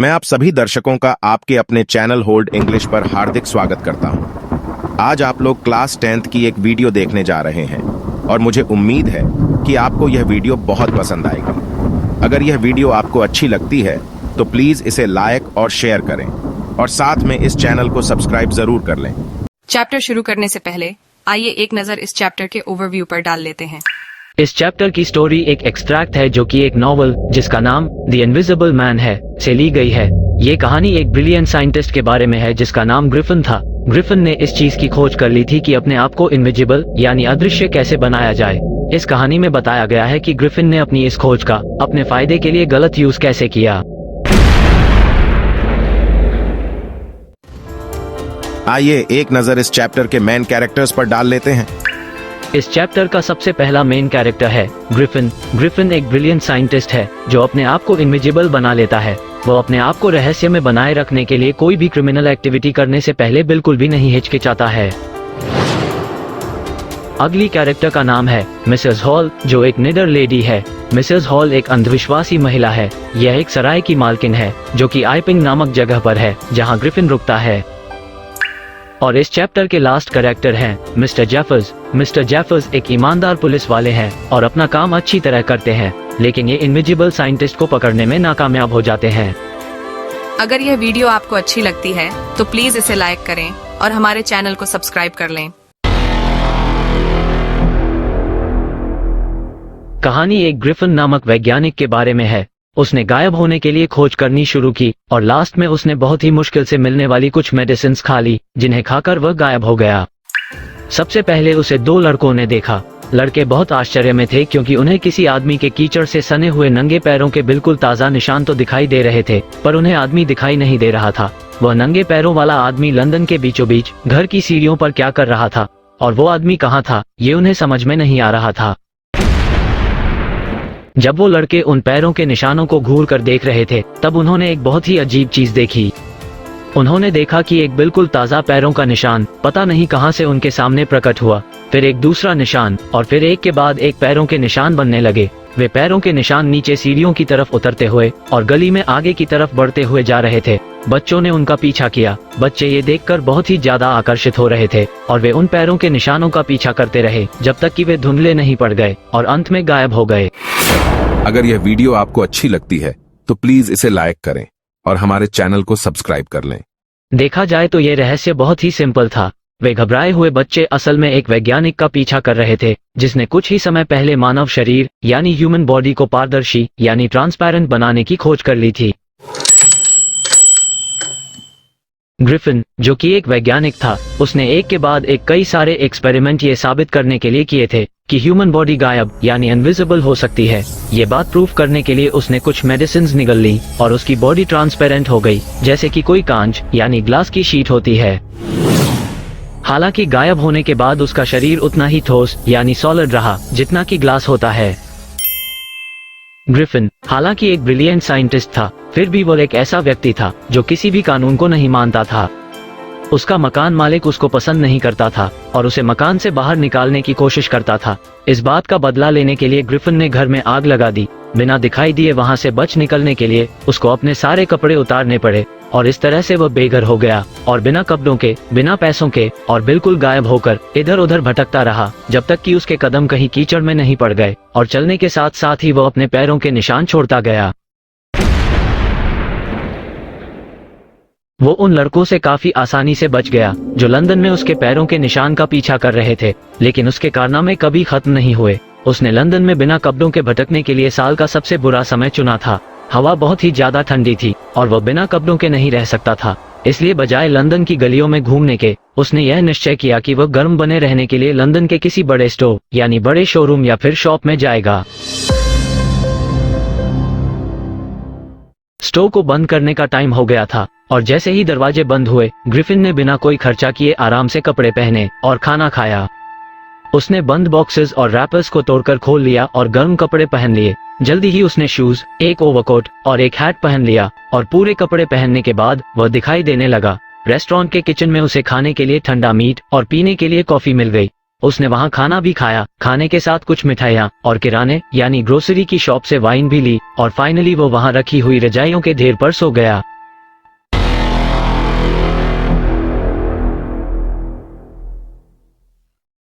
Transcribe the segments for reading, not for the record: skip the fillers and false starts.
मैं आप सभी दर्शकों का आपके अपने चैनल होल्ड इंग्लिश पर हार्दिक स्वागत करता हूं। आज आप लोग क्लास 10th की एक वीडियो देखने जा रहे हैं और मुझे उम्मीद है कि आपको यह वीडियो बहुत पसंद आएगी। अगर यह वीडियो आपको अच्छी लगती है तो प्लीज इसे लाइक और शेयर करें और साथ में इस चैनल को सब्सक्राइब जरूर कर लें। चैप्टर शुरू करने से पहले आइए एक नजर इस चैप्टर के ओवरव्यू पर डाल लेते हैं। इस चैप्टर की स्टोरी एक एक्सट्रैक्ट है जो कि एक नॉवल जिसका नाम द इनविजिबल मैन है से ली गई है। ये कहानी एक ब्रिलियंट साइंटिस्ट के बारे में है जिसका नाम ग्रिफिन था। ग्रिफिन ने इस चीज की खोज कर ली थी कि अपने आप को इनविजिबल यानी अदृश्य कैसे बनाया जाए। इस कहानी में बताया गया है कि ग्रिफिन ने अपनी इस खोज का अपने फायदे के लिए गलत यूज कैसे किया। आइए एक नजर इस चैप्टर के मेन कैरेक्टर्स पर डाल लेते हैं। इस चैप्टर का सबसे पहला मेन कैरेक्टर है ग्रिफिन। ग्रिफिन एक ब्रिलियंट साइंटिस्ट है जो अपने आप को इनविजिबल बना लेता है। वो अपने आप को रहस्य में बनाए रखने के लिए कोई भी क्रिमिनल एक्टिविटी करने से पहले बिल्कुल भी नहीं हिचकिचाता है। अगली कैरेक्टर का नाम है मिसेस हॉल जो एक निडर लेडी है। मिसेस हॉल एक अंधविश्वासी महिला है। यह एक सराय की मालकिन है जो कि आइपिंग नामक जगह पर है जहां ग्रिफिन रुकता है। और इस चैप्टर के लास्ट कैरेक्टर हैं मिस्टर जेफर्स। मिस्टर जेफर्स एक ईमानदार पुलिस वाले हैं और अपना काम अच्छी तरह करते हैं, लेकिन ये इनविजिबल साइंटिस्ट को पकड़ने में नाकामयाब हो जाते हैं। अगर यह वीडियो आपको अच्छी लगती है तो प्लीज इसे लाइक करें और हमारे चैनल को सब्सक्राइब कर लें। कहानी एक ग्रिफिन नामक वैज्ञानिक के बारे में है। उसने गायब होने के लिए खोज करनी शुरू की और लास्ट में उसने बहुत ही मुश्किल से मिलने वाली कुछ मेडिसिन खा ली जिन्हें खाकर वह गायब हो गया। सबसे पहले उसे दो लड़कों ने देखा। लड़के बहुत आश्चर्य में थे क्योंकि उन्हें किसी आदमी के कीचड़ से सने हुए नंगे पैरों के बिल्कुल ताज़ा निशान तो दिखाई दे रहे थे, पर उन्हें आदमी दिखाई नहीं दे रहा था। वह नंगे पैरों वाला आदमी लंदन के बीचों बीच घर की सीढ़ियों पर क्या कर रहा था और वो आदमी कहाँ था ये उन्हें समझ में नहीं आ रहा था। जब वो लड़के उन पैरों के निशानों को घूर कर देख रहे थे तब उन्होंने एक बहुत ही अजीब चीज देखी। उन्होंने देखा कि एक बिल्कुल ताज़ा पैरों का निशान पता नहीं कहां से उनके सामने प्रकट हुआ, फिर एक दूसरा निशान और फिर एक के बाद एक पैरों के निशान बनने लगे। वे पैरों के निशान नीचे सीढ़ियों की तरफ उतरते हुए और गली में आगे की तरफ बढ़ते हुए जा रहे थे। बच्चों ने उनका पीछा किया। बच्चे ये देखकर बहुत ही ज्यादा आकर्षित हो रहे थे और वे उन पैरों के निशानों का पीछा करते रहे जब तक कि वे धुंधले नहीं पड़ गए और अंत में गायब हो गए। अगर यह वीडियो आपको अच्छी लगती है तो प्लीज इसे लाइक करें और हमारे चैनल को सब्सक्राइब कर लें। देखा जाए तो ये रहस्य बहुत ही सिंपल था। वे घबराए हुए बच्चे असल में एक वैज्ञानिक का पीछा कर रहे थे जिसने कुछ ही समय पहले मानव शरीर यानी ह्यूमन बॉडी को पारदर्शी यानी ट्रांसपेरेंट बनाने की खोज कर ली थी। ग्रिफिन जो कि एक वैज्ञानिक था, उसने एक के बाद एक कई सारे एक्सपेरिमेंट ये साबित करने के लिए किए थे कि ह्यूमन बॉडी गायब यानी इनविजिबल हो सकती है। ये बात प्रूफ करने के लिए उसने कुछ मेडिसिन निगल ली और उसकी बॉडी ट्रांसपेरेंट हो गई जैसे कि कोई कांच यानी ग्लास की शीट होती है। हालांकि गायब होने के बाद उसका शरीर उतना ही ठोस यानी सॉलिड रहा जितना कि ग्लास होता है। ग्रिफिन हालांकि एक ब्रिलियंट साइंटिस्ट था, फिर भी वो एक ऐसा व्यक्ति था जो किसी भी कानून को नहीं मानता था। उसका मकान मालिक उसको पसंद नहीं करता था और उसे मकान से बाहर निकालने की कोशिश करता था। इस बात का बदला लेने के लिए ग्रिफिन ने घर में आग लगा दी। बिना दिखाई दिए वहां से बच निकलने के लिए उसको अपने सारे कपड़े उतारने पड़े और इस तरह से वह बेघर हो गया और बिना कपड़ों के, बिना पैसों के और बिल्कुल गायब होकर इधर उधर भटकता रहा जब तक कि उसके कदम कहीं कीचड़ में नहीं पड़ गए और चलने के साथ साथ ही वह अपने पैरों के निशान छोड़ता गया। वो उन लड़कों से काफी आसानी से बच गया जो लंदन में उसके पैरों के निशान का पीछा कर रहे थे, लेकिन उसके कारनामे कभी खत्म नहीं हुए। उसने लंदन में बिना कपड़ों के भटकने के लिए साल का सबसे बुरा समय चुना था। हवा बहुत ही ज्यादा ठंडी थी और वह बिना कपड़ों के नहीं रह सकता था, इसलिए बजाय लंदन की गलियों में घूमने के उसने यह निश्चय किया कि वह गर्म बने रहने के लिए लंदन के किसी बड़े स्टोर यानी बड़े शोरूम या फिर शॉप में जाएगा। स्टोर को बंद करने का टाइम हो गया था और जैसे ही दरवाजे बंद हुए ग्रिफिन ने बिना कोई खर्चा किए आराम से कपड़े पहने और खाना खाया। उसने बंद बॉक्सेस और रैपर्स को तोड़कर खोल लिया और गर्म कपड़े पहन लिए। जल्दी ही उसने शूज, एक ओवरकोट और एक हैट पहन लिया और पूरे कपड़े पहनने के बाद वह दिखाई देने लगा। रेस्टोरेंट के किचन में उसे खाने के लिए ठंडा मीट और पीने के लिए कॉफी मिल गई। उसने वहाँ खाना भी खाया, खाने के साथ कुछ मिठाइयाँ और किराने यानी ग्रोसरी की शॉप से वाइन भी ली और फाइनली वो वहाँ रखी हुई रजाइयों के ढेर पर सो गया।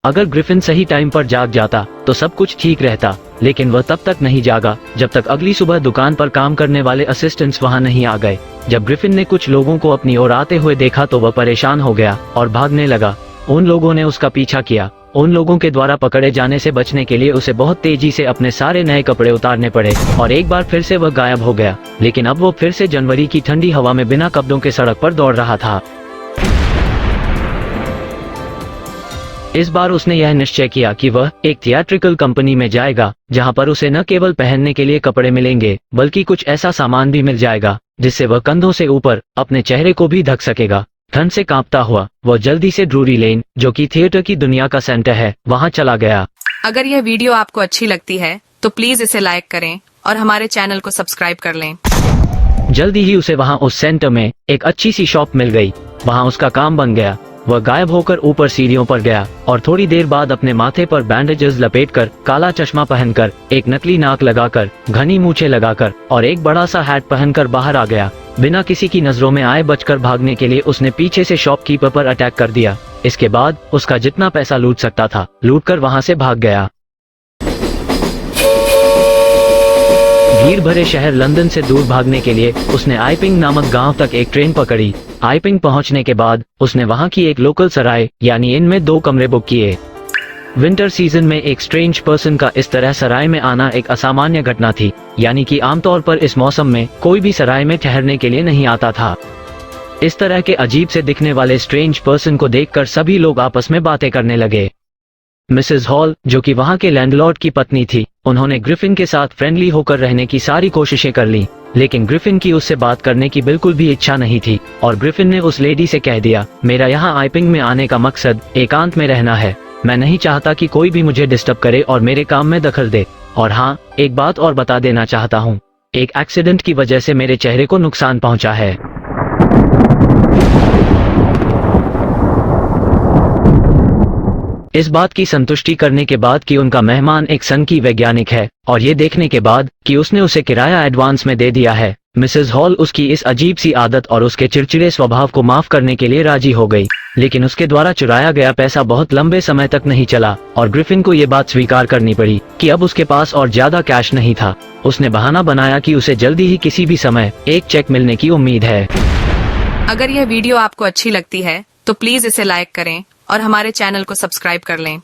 अगर ग्रिफिन सही टाइम पर जाग जाता तो सब कुछ ठीक रहता, लेकिन वह तब तक नहीं जागा जब तक अगली सुबह दुकान पर काम करने वाले असिस्टेंट्स वहां नहीं आ गए। जब ग्रिफिन ने कुछ लोगों को अपनी ओर आते हुए देखा तो वह परेशान हो गया और भागने लगा। उन लोगों ने उसका पीछा किया। उन लोगों के द्वारा पकड़े जाने से बचने के लिए उसे बहुत तेजी से अपने सारे नए कपड़े उतारने पड़े और एक बार फिर से वह गायब हो गया। लेकिन अब वो फिर से जनवरी की ठंडी हवा में बिना कपड़ों के सड़क पर दौड़ रहा था। इस बार उसने यह निश्चय किया कि वह एक थिएट्रिकल कंपनी में जाएगा जहां पर उसे न केवल पहनने के लिए कपड़े मिलेंगे बल्कि कुछ ऐसा सामान भी मिल जाएगा जिससे वह कंधों से ऊपर अपने चेहरे को भी ढक सकेगा। ठंड से कांपता हुआ वह जल्दी से ड्रूरी लेन, जो कि थिएटर की दुनिया का सेंटर है, वहां चला गया। अगर यह वीडियो आपको अच्छी लगती है तो प्लीज इसे लाइक करें और हमारे चैनल को सब्सक्राइब कर लें। जल्दी ही उसे वहां उस सेंटर में एक अच्छी सी शॉप मिल गई। वहां उसका काम बन गया। वह गायब होकर ऊपर सीढ़ियों पर गया और थोड़ी देर बाद अपने माथे पर बैंडेजेस लपेटकर, काला चश्मा पहनकर, एक नकली नाक लगाकर, घनी मूछें लगाकर और एक बड़ा सा हैट पहनकर बाहर आ गया। बिना किसी की नजरों में आए बचकर भागने के लिए उसने पीछे से शॉपकीपर पर अटैक कर दिया। इसके बाद उसका जितना पैसा लूट सकता था लूटकर वहां से भाग गया। भीड़ भरे शहर लंदन से दूर भागने के लिए उसने आइपिंग नामक गांव तक एक ट्रेन पकड़ी। आइपिंग पहुंचने के बाद उसने वहां की एक लोकल सराय यानी इन में 2 कमरे बुक किए। विंटर सीजन में एक स्ट्रेंज पर्सन का इस तरह सराय में आना एक असामान्य घटना थी, यानी कि आमतौर पर इस मौसम में कोई भी सराय में ठहरने के लिए नहीं आता था। इस तरह के अजीब से दिखने वाले स्ट्रेंज पर्सन को देखकर सभी लोग आपस में बातें करने लगे। मिसेस हॉल, जो कि वहां के लैंडलॉर्ड की पत्नी थी, उन्होंने ग्रिफिन के साथ फ्रेंडली होकर रहने की सारी कोशिशें कर ली, लेकिन ग्रिफिन की उससे बात करने की बिल्कुल भी इच्छा नहीं थी और ग्रिफिन ने उस लेडी से कह दिया, मेरा यहाँ आइपिंग में आने का मकसद एकांत में रहना है। मैं नहीं चाहता कि कोई भी मुझे डिस्टर्ब करे और मेरे काम में दखल दे। और हाँ, एक बात और बता देना चाहता हूँ, एक एक्सीडेंट की वजह से मेरे चेहरे को नुकसान पहुंचा है। इस बात की संतुष्टि करने के बाद कि उनका मेहमान एक सन की वैज्ञानिक है और ये देखने के बाद कि उसने उसे किराया एडवांस में दे दिया है, मिसेस हॉल उसकी इस अजीब सी आदत और उसके चिड़चिड़े स्वभाव को माफ करने के लिए राजी हो गई। लेकिन उसके द्वारा चुराया गया पैसा बहुत लंबे समय तक नहीं चला और ग्रिफिन को ये बात स्वीकार करनी पड़ी कि अब उसके पास और ज्यादा कैश नहीं था। उसने बहाना बनाया कि उसे जल्दी ही किसी भी समय एक चेक मिलने की उम्मीद है। अगर यह वीडियो आपको अच्छी लगती है तो प्लीज इसे लाइक करें और हमारे चैनल को सब्सक्राइब कर लें।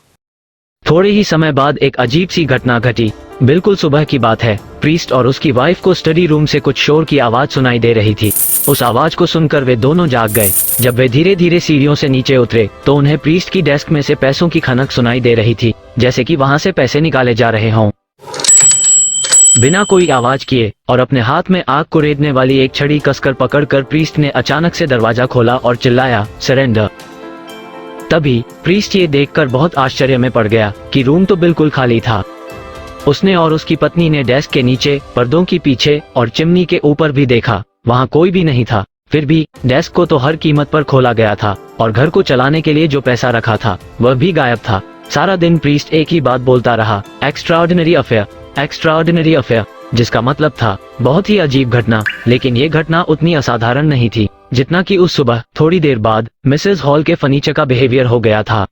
थोड़े ही समय बाद एक अजीब सी घटना घटी। बिल्कुल सुबह की बात है। प्रीस्ट और उसकी वाइफ को स्टडी रूम से कुछ शोर की आवाज सुनाई दे रही थी। उस आवाज को सुनकर वे दोनों जाग गए। जब वे धीरे धीरे सीढ़ियों से नीचे उतरे तो उन्हें प्रीस्ट की डेस्क में से पैसों की खनक सुनाई दे रही थी, जैसे कि वहां से पैसे निकाले जा रहे हों। बिना कोई आवाज किए और अपने हाथ में आग को रेतने वाली एक छड़ी कसकर पकड़कर प्रीस्ट ने अचानक से दरवाजा खोला और चिल्लाया, सरेंडर। तभी प्रीस्ट ये देखकर बहुत आश्चर्य में पड़ गया कि रूम तो बिल्कुल खाली था। उसने और उसकी पत्नी ने डेस्क के नीचे, पर्दों के पीछे और चिमनी के ऊपर भी देखा, वहां कोई भी नहीं था। फिर भी डेस्क को तो हर कीमत पर खोला गया था और घर को चलाने के लिए जो पैसा रखा था वह भी गायब था। सारा दिन प्रीस्ट एक ही बात बोलता रहा, एक्स्ट्राऑर्डिनरी अफेयर, एक्स्ट्राऑर्डिनरी अफेयर, जिसका मतलब था बहुत ही अजीब घटना। लेकिन ये घटना उतनी असाधारण नहीं थी जितना कि उस सुबह थोड़ी देर बाद मिसेस हॉल के फर्नीचर का बिहेवियर हो गया था।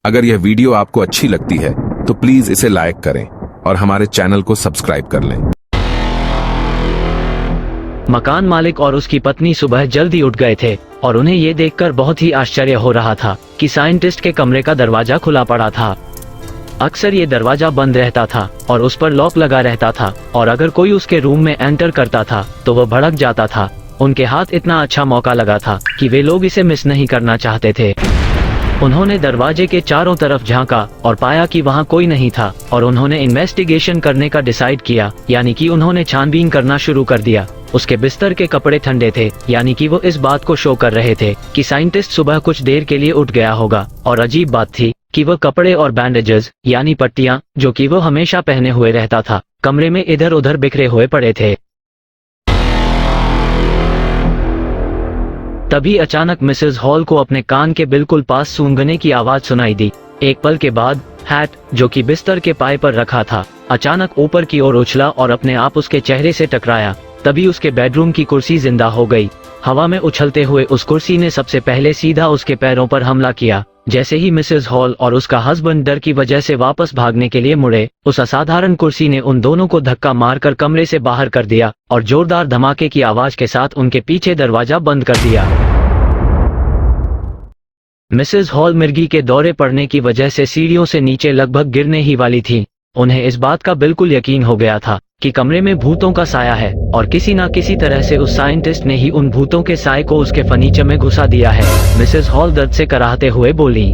अगर यह वीडियो आपको अच्छी लगती है तो प्लीज इसे लाइक करें और हमारे चैनल को सब्सक्राइब कर लें। मकान मालिक और उसकी पत्नी सुबह जल्दी उठ गए थे और उन्हें ये देखकर बहुत ही आश्चर्य हो रहा था कि साइंटिस्ट के कमरे का दरवाजा खुला पड़ा था। अक्सर ये दरवाजा बंद रहता था और उस पर लॉक लगा रहता था और अगर कोई उसके रूम में एंटर करता था तो वह भड़क जाता था। उनके हाथ इतना अच्छा मौका लगा था कि वे लोग इसे मिस नहीं करना चाहते थे। उन्होंने दरवाजे के चारों तरफ झांका और पाया कि वहां कोई नहीं था और उन्होंने इन्वेस्टिगेशन करने का डिसाइड किया, यानी कि उन्होंने छानबीन करना शुरू कर दिया। उसके बिस्तर के कपड़े ठंडे थे, यानी कि वो इस बात को शो कर रहे थे कि साइंटिस्ट सुबह कुछ देर के लिए उठ गया होगा। और अजीब बात थी कि वह कपड़े और बैंडेजेस यानी पट्टियां जो कि वो हमेशा पहने हुए रहता था, कमरे में इधर उधर बिखरे हुए पड़े थे। तभी अचानक मिसेस हॉल को अपने कान के बिल्कुल पास सूंघने की आवाज सुनाई दी। एक पल के बाद हैट, जो कि बिस्तर के पाए पर रखा था, अचानक ऊपर की ओर उछला और अपने आप उसके चेहरे से टकराया। तभी उसके बेडरूम की कुर्सी जिंदा हो गई। हवा में उछलते हुए उस कुर्सी ने सबसे पहले सीधा उसके पैरों पर हमला किया। जैसे ही मिसेस हॉल और उसका हस्बैंड डर की वजह से वापस भागने के लिए मुड़े, उस असाधारण कुर्सी ने उन दोनों को धक्का मारकर कमरे से बाहर कर दिया और जोरदार धमाके की आवाज के साथ उनके पीछे दरवाजा बंद कर दिया। मिसेस हॉल मिर्गी के दौरे पड़ने की वजह से सीढ़ियों से नीचे लगभग गिरने ही वाली थी। उन्हें इस बात का बिल्कुल यकीन हो गया था कि कमरे में भूतों का साया है और किसी न किसी तरह से उस साइंटिस्ट ने ही उन भूतों के साए को उसके फर्नीचर में घुसा दिया है। मिसेस हॉल दर्द से कराहते हुए बोली,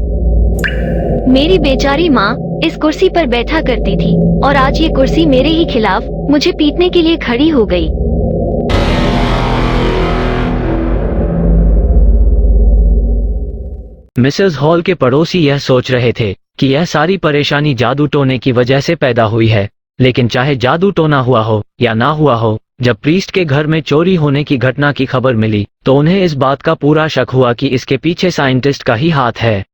मेरी बेचारी माँ इस कुर्सी पर बैठा करती थी और आज ये कुर्सी मेरे ही खिलाफ मुझे पीटने के लिए खड़ी हो गई। मिसेस हॉल के पड़ोसी यह सोच रहे थे कि यह सारी परेशानी जादू टोने की वजह से पैदा हुई है। लेकिन चाहे जादू टोना हुआ हो या ना हुआ हो, जब प्रीस्ट के घर में चोरी होने की घटना की खबर मिली तो उन्हें इस बात का पूरा शक हुआ कि इसके पीछे साइंटिस्ट का ही हाथ है।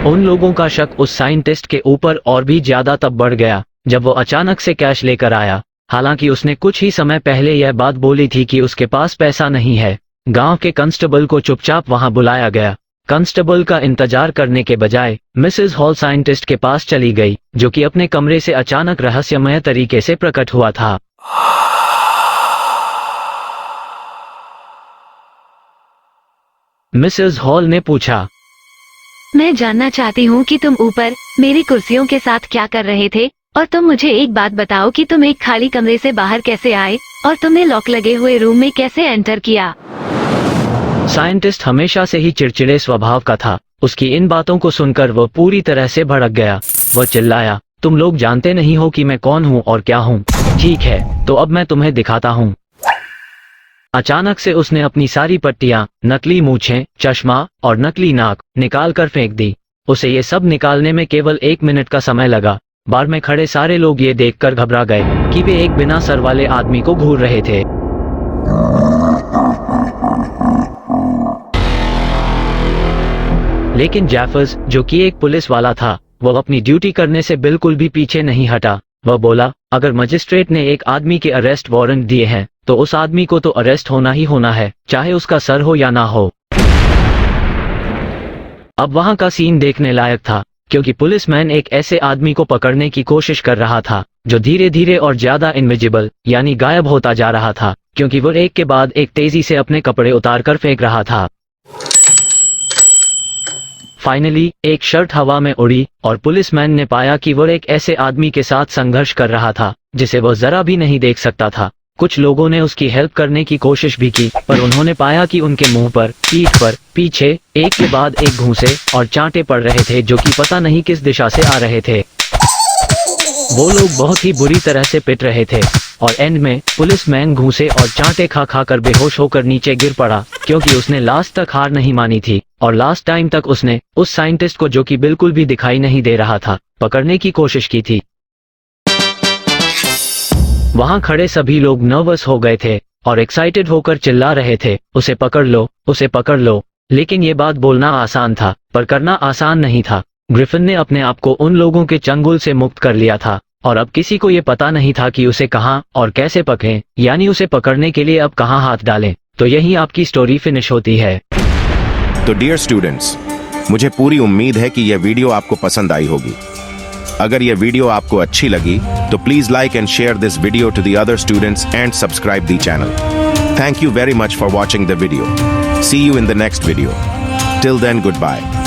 उन लोगों का शक उस साइंटिस्ट के ऊपर और भी ज्यादा तब बढ़ गया जब वो अचानक से कैश लेकर आया। हालांकि उसने कुछ ही समय पहले यह बात बोली थी कि उसके पास पैसा नहीं है। गांव के कांस्टेबल को चुपचाप वहां बुलाया गया। कांस्टेबल का इंतजार करने के बजाय मिसेस हॉल साइंटिस्ट के पास चली गई, जो कि अपने कमरे से अचानक रहस्यमय तरीके से प्रकट हुआ था। मिसेस हॉल ने पूछा, मैं जानना चाहती हूँ कि तुम ऊपर मेरी कुर्सियों के साथ क्या कर रहे थे, और तुम मुझे एक बात बताओ कि तुम एक खाली कमरे से बाहर कैसे आए और तुमने लॉक लगे हुए रूम में कैसे एंटर किया। साइंटिस्ट हमेशा से ही चिड़चिड़े स्वभाव का था। उसकी इन बातों को सुनकर वह पूरी तरह से भड़क गया। वह चिल्लाया, तुम लोग जानते नहीं हो कि मैं कौन हूँ और क्या हूँ। ठीक है, तो अब मैं तुम्हें दिखाता हूँ। अचानक से उसने अपनी सारी पट्टियां, नकली मूछें, चश्मा और नकली नाक निकाल कर फेंक दी। उसे ये सब निकालने में केवल 1 मिनट का समय लगा। बार में खड़े सारे लोग ये देखकर घबरा गए कि वे एक बिना सर वाले आदमी को घूर रहे थे। लेकिन जैफर्स, जो कि एक पुलिस वाला था, वह अपनी ड्यूटी करने से बिल्कुल भी पीछे नहीं हटा। वह बोला, अगर मजिस्ट्रेट ने एक आदमी के अरेस्ट वारंट दिए हैं तो उस आदमी को तो अरेस्ट होना ही होना है, चाहे उसका सर हो या ना हो। अब वहां का सीन देखने लायक था, क्योंकि पुलिसमैन एक ऐसे आदमी को पकड़ने की कोशिश कर रहा था जो धीरे धीरे और ज्यादा इनविजिबल यानी गायब होता जा रहा था, क्योंकि वो एक के बाद एक तेजी से अपने कपड़े उतार कर फेंक रहा था। फाइनली एक शर्ट हवा में उड़ी और पुलिसमैन ने पाया कि वो एक ऐसे आदमी के साथ संघर्ष कर रहा था जिसे वो जरा भी नहीं देख सकता था। कुछ लोगों ने उसकी हेल्प करने की कोशिश भी की, पर उन्होंने पाया कि उनके मुंह पर, पीठ पर, पीछे एक के बाद एक घूंसे और चांटे पड़ रहे थे जो कि पता नहीं किस दिशा से आ रहे थे। वो लोग बहुत ही बुरी तरह से पिट रहे थे और एंड में पुलिसमैन घूंसे और चांटे खा खा कर बेहोश होकर नीचे गिर पड़ा, क्योंकि उसने लास्ट तक हार नहीं मानी थी और लास्ट टाइम तक उसने उस साइंटिस्ट को, जो कि बिल्कुल भी दिखाई नहीं दे रहा था, पकड़ने की कोशिश की थी। वहां खड़े सभी लोग नर्वस हो गए थे और एक्साइटेड होकर चिल्ला रहे थे, उसे पकड़ लो, उसे पकड़ लो। लेकिन ये बात बोलना आसान था, पर करना आसान नहीं था। ग्रिफिन ने अपने आप को उन लोगों के चंगुल से मुक्त कर लिया था और अब किसी को ये पता नहीं था कि उसे कहां और कैसे पकड़ें, यानी उसे पकड़ने के लिए अब कहां हाथ डालें। तो यही आपकी स्टोरी फिनिश होती है। तो डियर स्टूडेंट्स, मुझे पूरी उम्मीद है कि यह वीडियो आपको पसंद आई होगी। अगर यह वीडियो आपको अच्छी लगी तो please like and share this video to the other students and subscribe the channel. Thank you very much for watching the video. See you in the next video. Till then, goodbye.